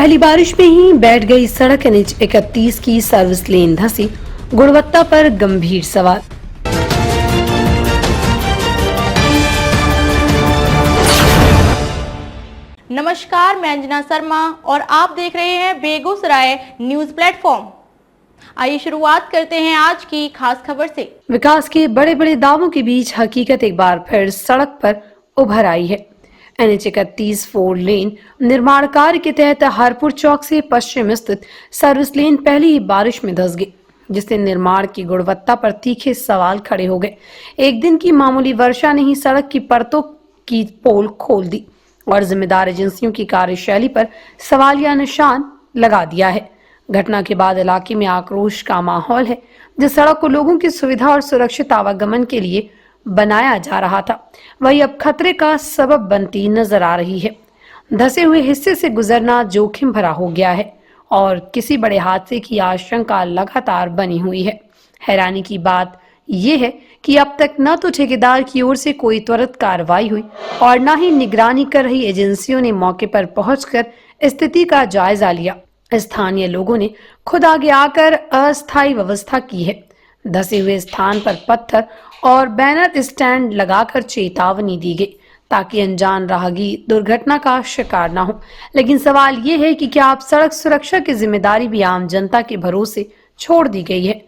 पहली बारिश में ही बैठ गई सड़क NH-31 की सर्विस लेन धंसी, गुणवत्ता पर गंभीर सवाल। नमस्कार, मैं अंजना शर्मा और आप देख रहे हैं बेगूसराय न्यूज प्लेटफॉर्म। आइए शुरुआत करते हैं आज की खास खबर से। विकास के बड़े बड़े दावों के बीच हकीकत एक बार फिर सड़क पर उभर आई है। NH-31 4 लेन निर्माण कार्य के तहत हरपुर चौक से पश्चिम स्थित सर्विस लेन पहली ही बारिश में धंस गई, जिससे निर्माण की गुणवत्ता पर तीखे सवाल खड़े हो गए। एक दिन की मामूली वर्षा ने ही सड़क की परतों की पोल खोल दी और जिम्मेदार एजेंसियों की कार्यशैली पर सवालिया निशान लगा दिया है। घटना के बाद इलाके में आक्रोश का माहौल है। जिस सड़क को लोगों की सुविधा और सुरक्षित आवागमन के लिए बनाया जा रहा था, वही अब खतरे का सबब बनती नजर आ रही है। धंसे हुए हिस्से से गुजरना जोखिम भरा हो गया है और किसी बड़े हादसे की आशंका लगातार बनी हुई है। हैरानी की बात यह है कि अब तक न तो ठेकेदार की ओर से कोई त्वरित कार्रवाई हुई और न ही निगरानी कर रही एजेंसियों ने मौके पर पहुंचकर स्थिति का जायजा लिया। स्थानीय लोगों ने खुद आगे आकर अस्थायी व्यवस्था की है। धंसे हुए स्थान पर पत्थर और बैनर स्टैंड लगाकर चेतावनी दी गई ताकि अनजान राहगीर दुर्घटना का शिकार न हो। लेकिन सवाल ये है कि क्या अब सड़क सुरक्षा की जिम्मेदारी भी आम जनता के भरोसे छोड़ दी गई है।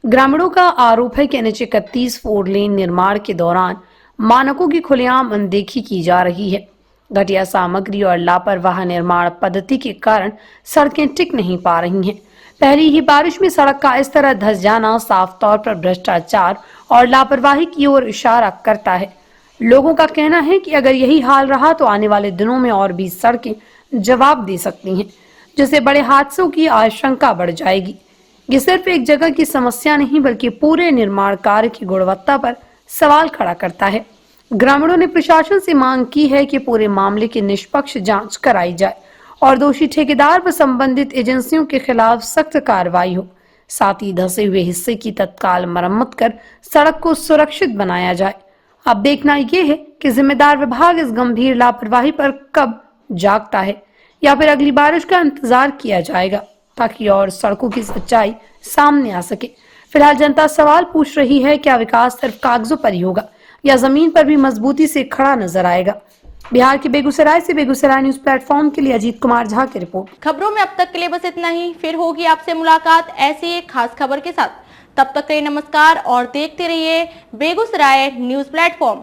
ग्रामीणों का आरोप है कि NH-31 4 लेन निर्माण के दौरान मानकों की खुलेआम अनदेखी की जा रही है। घटिया सामग्री और लापरवाह निर्माण पद्धति के कारण सड़कें टिक नहीं पा रही हैं। पहली ही बारिश में सड़क का इस तरह धंस जाना साफ तौर पर भ्रष्टाचार और लापरवाही की ओर इशारा करता है। लोगों का कहना है कि अगर यही हाल रहा तो आने वाले दिनों में और भी सड़कें जवाब दे सकती हैं, जिससे बड़े हादसों की आशंका बढ़ जाएगी। ये सिर्फ एक जगह की समस्या नहीं बल्कि पूरे निर्माण कार्य की गुणवत्ता पर सवाल खड़ा करता है। ग्रामीणों ने प्रशासन से मांग की है कि पूरे मामले की निष्पक्ष जांच कराई जाए और दोषी ठेकेदार व संबंधित एजेंसियों के खिलाफ सख्त कार्रवाई हो। साथ ही धंसे हुए हिस्से की तत्काल मरम्मत कर सड़क को सुरक्षित बनाया जाए। अब देखना यह है कि जिम्मेदार विभाग इस गंभीर लापरवाही पर कब जागता है या फिर अगली बारिश का इंतजार किया जाएगा ताकि और सड़कों की सच्चाई सामने आ सके। फिलहाल जनता सवाल पूछ रही है, क्या विकास सिर्फ कागजों पर ही होगा या जमीन पर भी मजबूती से खड़ा नजर आएगा। बिहार के बेगूसराय से बेगूसराय न्यूज प्लेटफॉर्म के लिए अजीत कुमार झा की रिपोर्ट। खबरों में अब तक के लिए बस इतना ही। फिर होगी आपसे मुलाकात ऐसी एक खास खबर के साथ। तब तक के लिए नमस्कार और देखते रहिए बेगूसराय न्यूज प्लेटफॉर्म।